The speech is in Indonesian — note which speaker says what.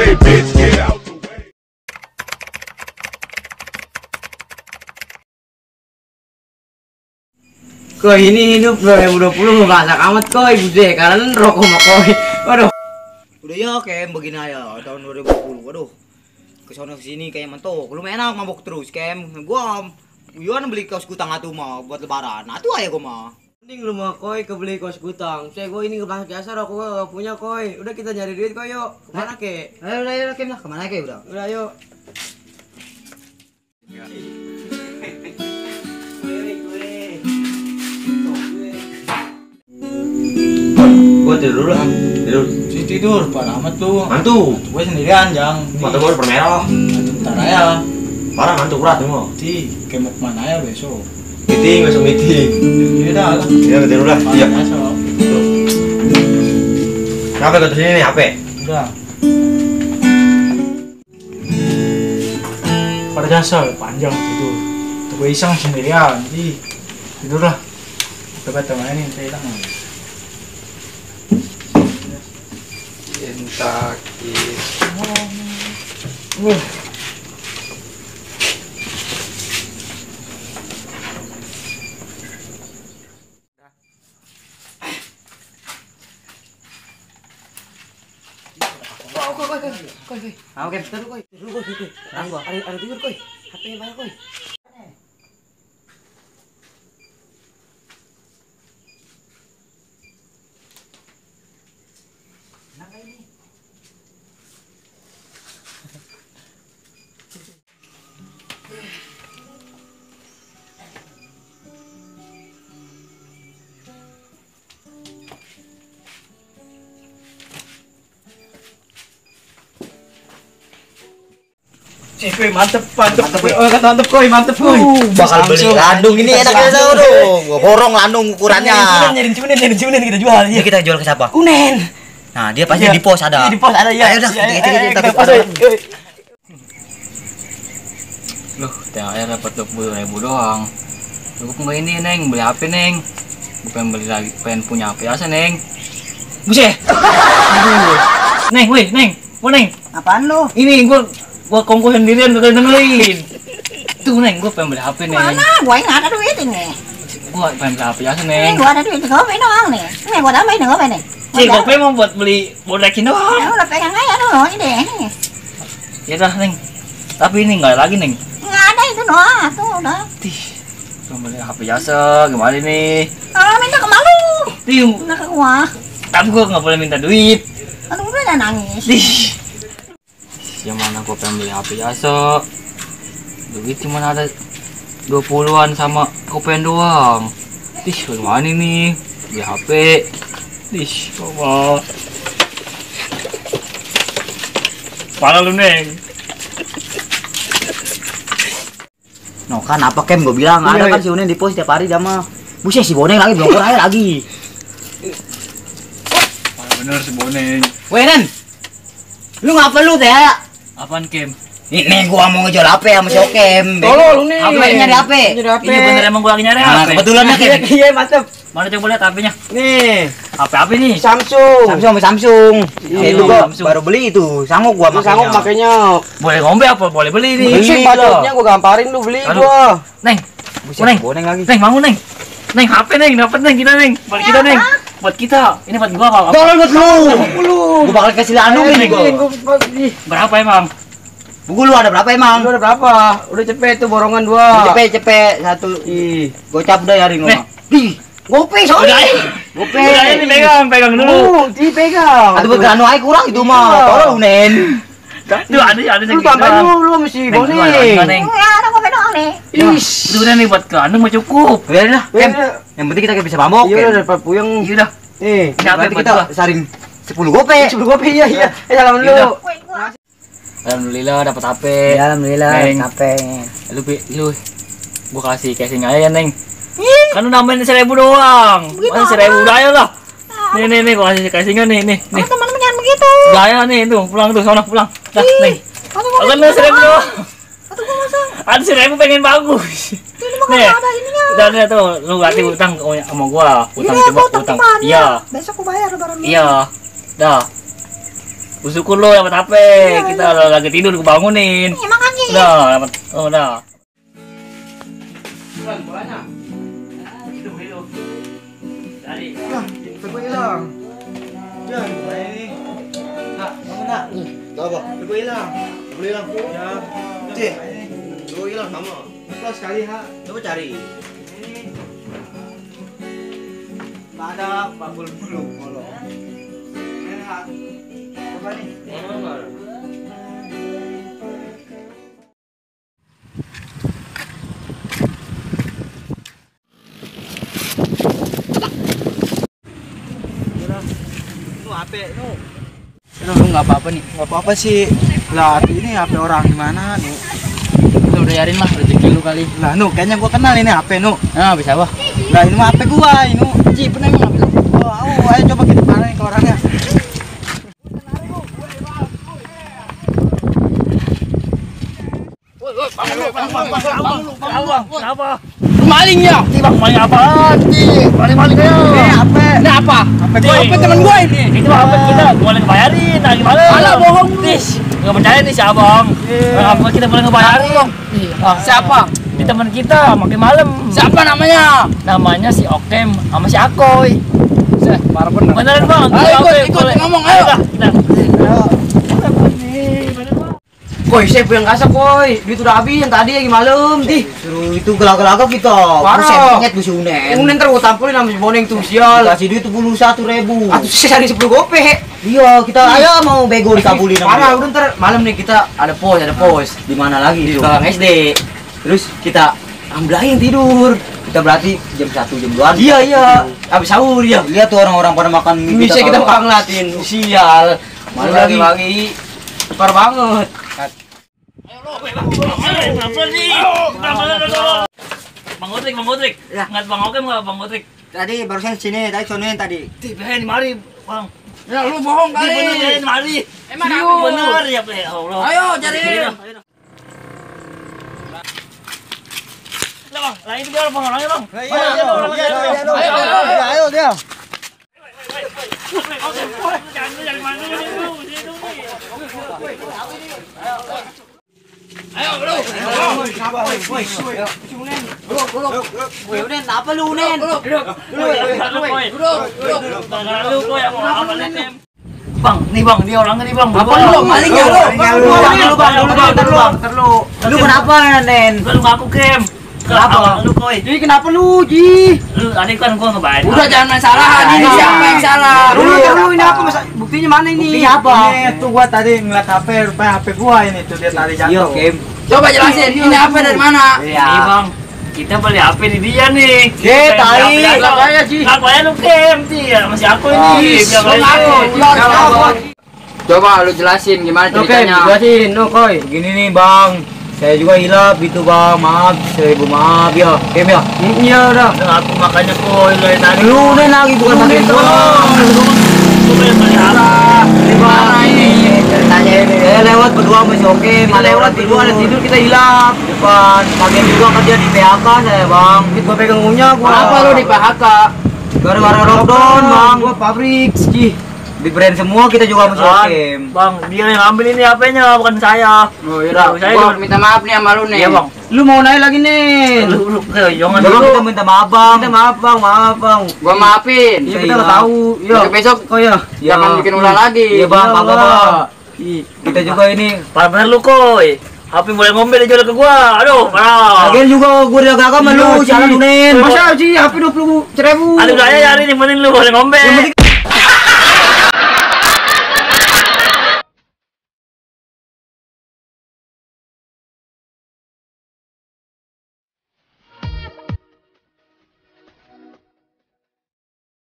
Speaker 1: way, bitch, get out the way.
Speaker 2: Koi, ini hidup 2020 banyak amat koi, bude karena rokok sama koi. Waduh. Udah ya Kem, begini aja tahun 2020. Waduh. Kesana kesini kayak mentok. Lu enak mabok terus Kem. Gua Yuan beli kaos kutang atuh mah buat lebaran. Atuh aja gua mah. Mending lu mah koi kebeli kaos kutang. Saya gua ini kepas biasa rokok gua gak punya koi. Udah kita nyari duit koi yuk. Kemana ke? Udah Kem lah. Kemana ke udah? Udah yuk. Gua tidur lah.
Speaker 3: Tidur, parah amat tuh.
Speaker 4: Mantu.
Speaker 3: Gue sendirian, Jang.
Speaker 4: Mata gua permerah.
Speaker 3: Bentar aja.
Speaker 4: Parah mantu berat mau.
Speaker 3: Kayak mau kemana ya besok?
Speaker 4: Meeting, besok meeting.
Speaker 3: Ya udah lah.
Speaker 4: Ya tidur lah. Iya.
Speaker 3: Besok.
Speaker 4: Kenapa ke sini nih HP?
Speaker 3: Udah. Pada jasa panjang tidur. Tuh gue iseng sendirian. Tidur lah. Coba temenin saya hilang.
Speaker 4: Kentucky.
Speaker 2: Koi. Oke, bentar koi. Tidur koi. Ada tidur koi. HP-nya banyak koi. Kenapa ini?
Speaker 3: Koi mantep.
Speaker 2: Mantep koi.
Speaker 4: Bakal beli landung ini enaknya tahu dong. Gua borong landung ukurannya.
Speaker 2: Nyariin cunen kita jual.
Speaker 4: Iya kita jual ke siapa?
Speaker 2: Unen.
Speaker 4: Nah, dia pasti di pos ada.
Speaker 2: Di pos ada ya.
Speaker 4: Ayo dah, kita
Speaker 2: pos.
Speaker 3: Loh, THR dapat 20.000 doang. Cukup nggak ini, Neng? Beli HP, Neng. Bukan beli lagi, pengen punya HP aja, Neng. Buset. Neng, weh, Neng. Mau, Neng.
Speaker 2: Apaan lu?
Speaker 3: Ini gua kongko sendirian gak dengerin. Tuh, Neng, gua pengen beli HP, Neng.
Speaker 5: Mana? Gua nggak ada duit ini.
Speaker 3: Gua pengen beli HP aja,
Speaker 5: Ini
Speaker 3: Neng.
Speaker 5: gua ada duit gope doang nih. Ini gua tambahin gope nih.
Speaker 3: Cik, gope mau buat beli bonekin
Speaker 5: Ya
Speaker 3: doang.
Speaker 5: udah pegang aja dulu ini.
Speaker 3: Ya dah, Neng. Tapi ini nggak lagi, Neng.
Speaker 5: Nggak ada itu doang. Tuh udah.
Speaker 3: Tih, cuma beli HP jasa, gimana nih?
Speaker 5: Kalau minta ke malu.
Speaker 3: Tih,
Speaker 5: Minta ke gua.
Speaker 3: tapi gua nggak boleh minta duit.
Speaker 5: Aduh udah jangan nangis.
Speaker 3: Tih, yang mana gua pengen beli HP jasa, duit cuma ada 20-an sama kopen doang. Tih, gimana nih? Beli HP. Tih, coba. Parah lu, Neng.
Speaker 2: No kan apa Kem gue bilang ada kan si Unen di pos tiap hari dia mah. Buset si Boneng lagi belum kurang lagi.
Speaker 3: Parah bener si Boneng.
Speaker 2: Weh Nen. Lu ngapa lu teh?
Speaker 3: Apaan, Kem?
Speaker 2: Ini gua mau ngejual HP sama si Okem.
Speaker 3: Tolong lu nih.
Speaker 2: Apa nyari HP?
Speaker 3: Iya bener emang gua lagi nyari
Speaker 2: Nah,
Speaker 3: HP.
Speaker 2: kebetulan ya Kem.
Speaker 6: Iya mantep.
Speaker 3: Mana coba lihat HP-nya?
Speaker 6: Nih,
Speaker 3: HP nih?
Speaker 6: Samsung.
Speaker 2: Samsung.
Speaker 3: Iya,
Speaker 2: Itu gua
Speaker 3: Samsung.
Speaker 2: baru beli itu. Sanggup gua
Speaker 6: Lu
Speaker 2: makanya.
Speaker 6: sanggup makanya.
Speaker 3: Boleh ngombe apa? Boleh beli nih.
Speaker 6: Beli budgetnya gua gamparin lu beli
Speaker 3: Aduh.
Speaker 6: gua.
Speaker 3: Neng,
Speaker 2: Buset,
Speaker 3: Neng.
Speaker 2: Boneng lagi.
Speaker 3: Neng bangun, Neng. Neng, HP, Neng. Dapat, Neng, kita, Neng. Buat kita, Neng. Buat kita. Ini buat gua apa?
Speaker 2: Tolong buat lu. Gua bakal kasih landung ini gua.
Speaker 3: Berapa emang?
Speaker 2: Buku lu ada berapa emang?
Speaker 6: Lu udah berapa? Udah cepet tuh borongan dua.
Speaker 2: Cepet satu.
Speaker 6: Ih,
Speaker 2: Gocap dah hari
Speaker 3: Nih.
Speaker 2: ngomong. Di, gope sorry. Gope.
Speaker 3: Udah, ini pegang dulu.
Speaker 6: dipegang.
Speaker 2: Aduh berkanu aja kurang itu mah. Tolong Nen.
Speaker 3: Tuh, ada
Speaker 6: Lu tambahin lu mesti
Speaker 3: Neng, dua,
Speaker 6: boning.
Speaker 3: Neng.
Speaker 5: Ya ada gope doang nih.
Speaker 6: Ish.
Speaker 3: Itu udah nih buat kandung mah cukup.
Speaker 2: Biarin lah, Kem. Yang penting kita bisa mabok.
Speaker 6: Iya
Speaker 2: Kem.
Speaker 6: udah dapat puyeng.
Speaker 3: Iya udah.
Speaker 6: Nih,
Speaker 3: Ini HP
Speaker 2: Berarti
Speaker 3: buat
Speaker 2: kita
Speaker 3: gua.
Speaker 2: saring 10 gope.
Speaker 6: sebelum kopi iya. Salam
Speaker 3: Iya.
Speaker 6: dulu.
Speaker 5: Woi gua.
Speaker 3: Alhamdulillah dapat HP.
Speaker 2: Ya, alhamdulillah
Speaker 3: Neng.
Speaker 2: capek.
Speaker 3: Lu gua kasih casing aja ya, Neng. Kan udah nambahin 1.000 doang. Masa 1.000 udah ayo lah. Nih, gua kasih casingnya nih.
Speaker 5: Teman-teman jangan begitu.
Speaker 3: Udah ya nih, tuh pulang tuh, sana pulang. Dah, Neng.
Speaker 5: Aduh gua.
Speaker 3: Akan 1.000 doang.
Speaker 5: Aduh gua masang.
Speaker 3: Ada 1.000 pengen bagus.
Speaker 5: Ini mah
Speaker 3: Nih.
Speaker 5: nggak ada ininya.
Speaker 3: Udah tuh, lu ganti utang sama gua. Utang
Speaker 5: Iya,
Speaker 3: coba
Speaker 5: gua utang
Speaker 3: utang.
Speaker 5: kemana?
Speaker 3: Iya.
Speaker 5: Besok gua bayar lebaran dulu.
Speaker 3: Iya. Dah. Syukur lo dapat HP. Kita lagi tidur kebangunin.
Speaker 5: Iya makanya.
Speaker 3: Udah, dapat. Oh, udah.
Speaker 2: Bolanya.
Speaker 3: Hidup. Tadi.
Speaker 2: Teguh hilang. Ya, ini. Nak, kamu nak.
Speaker 4: Apa?
Speaker 2: Teguh hilang.
Speaker 4: Teguh hilang.
Speaker 2: Ya.
Speaker 4: Cih. Teguh hilang sama.
Speaker 2: Coba sekali, ha.
Speaker 4: Coba cari.
Speaker 2: Nggak ada bakul bulu kalau. Ini, ha. Coba nih. Itu HP itu.
Speaker 6: Lu nggak apa-apa nih.
Speaker 2: Nggak apa-apa sih. Lah, ini HP orang gimana, Nu?
Speaker 6: Lu udah yarin lah rezeki lu kali.
Speaker 2: Lah, Nu, kayaknya gua kenal ini HP, Nu.
Speaker 6: Nah, bisa apa?
Speaker 2: Lah, ini mah HP gua, Nu.
Speaker 6: Cipen emang apa?
Speaker 2: Oh, ayo coba kita tanya ke orangnya.
Speaker 3: Kenapa?
Speaker 6: Maling ya?
Speaker 3: Bang, maling apaan? Maling ya.
Speaker 2: HP.
Speaker 6: Ini apa?
Speaker 3: Woi.
Speaker 6: HP teman gua ini.
Speaker 3: Itu HP kita boleh ngebayarin lagi malam.
Speaker 6: Alah, bohong.
Speaker 3: Tis, nggak percaya nih si abang. Apa kita boleh ngebayarin?
Speaker 6: Siapa?
Speaker 3: Di teman kita makin malam.
Speaker 6: Siapa namanya?
Speaker 3: Namanya si Okem sama si Akoy.
Speaker 6: Parah bener.
Speaker 3: Beneran bang?
Speaker 6: Ayo,
Speaker 3: Oke,
Speaker 6: ikut
Speaker 3: boleh.
Speaker 6: ngomong, ayo.
Speaker 3: Kita.
Speaker 6: Koi, saya yang kasar koi. Duit udah habis yang tadi lagi malam.
Speaker 2: Suruh itu gelagak-gelagak kita.
Speaker 6: Parah.
Speaker 2: Buset, penyet bu si Unen.
Speaker 6: Unen ntar gua tampulin sama si Boneng tuh sial.
Speaker 2: Kasih duit 71.000.
Speaker 6: Atuh saya cari 10 gopek.
Speaker 2: Iya, kita ayo mau bego dikabulin sama
Speaker 6: Parah,
Speaker 2: dia.
Speaker 6: udah ntar malam nih kita ada pos.
Speaker 2: Di mana lagi
Speaker 6: Di
Speaker 2: itu?
Speaker 6: belakang SD. Terus kita ambil aja yang tidur.
Speaker 2: Kita berarti jam 1 jam 2.
Speaker 6: Iya. Habis sahur ya.
Speaker 2: Lihat tuh orang-orang pada makan mie
Speaker 6: Bisa kita
Speaker 2: kalau-
Speaker 6: bakal ngeliatin. Sial.
Speaker 2: Malu
Speaker 6: Lagi. Parah banget.
Speaker 3: Bang Godrik.
Speaker 6: Ya.
Speaker 3: Nggak Bang Okem nggak Bang Godrik?
Speaker 2: Tadi barusan sini, tadi sonoin tadi.
Speaker 3: Tiba-tiba mari, Bang.
Speaker 6: Ya lu bohong kali.
Speaker 3: Bener mari.
Speaker 6: Emang
Speaker 3: Serius.
Speaker 6: aku?
Speaker 3: Bener ya, Ple. Allah.
Speaker 6: Ayo cariin.
Speaker 3: Lah, Bang. Lah itu dia Bang orangnya, Bang.
Speaker 2: Ayo dia.
Speaker 3: Jangan mana dulu.
Speaker 6: Ayo lu.
Speaker 2: Woi, Unen, apa lu Unen?
Speaker 3: Bang, nih Bang, dia orangnya nih Bang.
Speaker 6: Apa lu malingnya lu?
Speaker 2: Lu kenapa, Nen?
Speaker 3: Lu ngaku Kem.
Speaker 2: Kenapa?
Speaker 3: Lu koi.
Speaker 6: Jadi kenapa lu, Ji?
Speaker 3: Lu tadi kan gua ngebayarin.
Speaker 6: Udah jangan main salahan, ini
Speaker 2: Ayo.
Speaker 6: siapa yang salah?
Speaker 2: Dulu,
Speaker 6: Ini apa masa buktinya mana ini?
Speaker 2: Buktinya apa?
Speaker 1: Ini tuh gua tadi ngeliat HP, rupanya HP gua ini tuh dia tadi
Speaker 2: Iya,
Speaker 1: jatuh.
Speaker 2: Kem.
Speaker 6: Coba jelasin, ini apa dari mana?
Speaker 3: Nih Bang, kita beli HP di dia nih.
Speaker 2: tai.
Speaker 6: Lah kayak Ji.
Speaker 3: Ngaku aja lu Kem, dia masih aku ini. Biar
Speaker 6: Lu ngaku.
Speaker 3: beli.
Speaker 6: Coba lu jelasin gimana
Speaker 2: Oke,
Speaker 6: ceritanya.
Speaker 2: jelasin, Koi. Begini nih, Bang. Saya juga hilap itu, Bang. Maaf, 1000 maaf ya. Kem ya? Iya, udah.
Speaker 3: Aku makanya koi dari tadi.
Speaker 2: Lu Nen lagi bukan makin
Speaker 3: Gua pengen beli HP.
Speaker 2: Gimana ini? Ceritanya ini. Lewat berdua masih oke. Lewat tidur, ada tidur kita hilap. Depan. Bagian juga kerja di PHK saya, Bang. Gua pegang punya gua.
Speaker 6: Kenapa lu di PHK?
Speaker 2: Gara-gara lockdown, Bang. Gua pabrik, di brand semua kita juga masih oke.
Speaker 3: Bang, dia yang ambil ini HP-nya bukan saya.
Speaker 6: Oh iya,
Speaker 3: Saya
Speaker 6: gua
Speaker 3: dulu.
Speaker 6: minta maaf nih sama lu nih.
Speaker 3: Iya, Bang.
Speaker 2: Lu mau naik lagi nih?
Speaker 3: Lu jangan
Speaker 2: Jangan
Speaker 3: dulu.
Speaker 2: kita minta maaf, Bang. Kita maaf, Bang.
Speaker 6: Gua maafin.
Speaker 2: Iya, kita nggak tahu. Iya.
Speaker 6: Besok
Speaker 2: Oh iya.
Speaker 6: jangan bikin ulah lagi.
Speaker 2: Iya, Bang.
Speaker 6: Iya,
Speaker 2: Bang.
Speaker 6: Bang.
Speaker 2: Kita juga ini.
Speaker 3: Parah bener lu koi. HP boleh ngombe dijual ke gua. Aduh, parah.
Speaker 2: Lagian juga gua udah gagal sama lu,
Speaker 3: Iya,
Speaker 2: jalan
Speaker 3: Ci.
Speaker 2: Unen.
Speaker 6: Masa sih HP 20.000?
Speaker 3: Aduh, saya nyari nih penting lu boleh ngombe.
Speaker 2: Yang penting